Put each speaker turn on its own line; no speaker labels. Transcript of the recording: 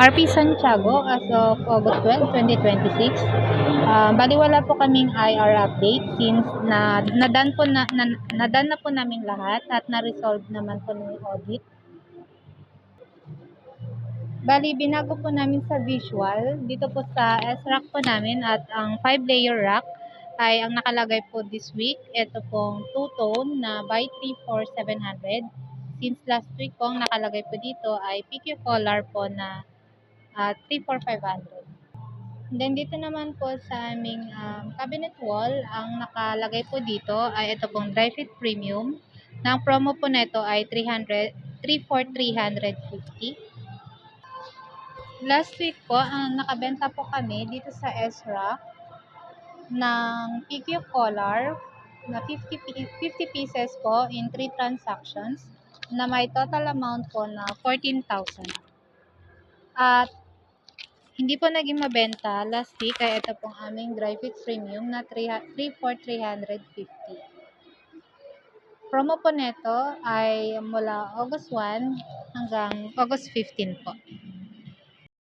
RP Santiago as of August 12, 2026. Bali wala po kaming IR update since nadan na po namin lahat at na-resolve naman po ng audit. Bali binago po namin sa visual dito po sa S-rack po namin at ang 5-layer rack ay ang nakalagay po this week. Ito pong two-tone na by 34700. Since last week po ang nakalagay po dito ay PQ color po na 34500. Then dito naman po sa aming cabinet wall, ang nakalagay po dito ay ito pong dry fit premium. Na ang promo po nito ay 3,350. Last week po, ang nakabenta po kami dito sa Ezra ng PQ collar na 50 pieces po in 3 transactions na may total amount po na 14,000. At hindi po naging mabenta last week kaya ito pong aming dry fit premium na 3,350. Promo po neto ay mula August 1 hanggang August 15 po.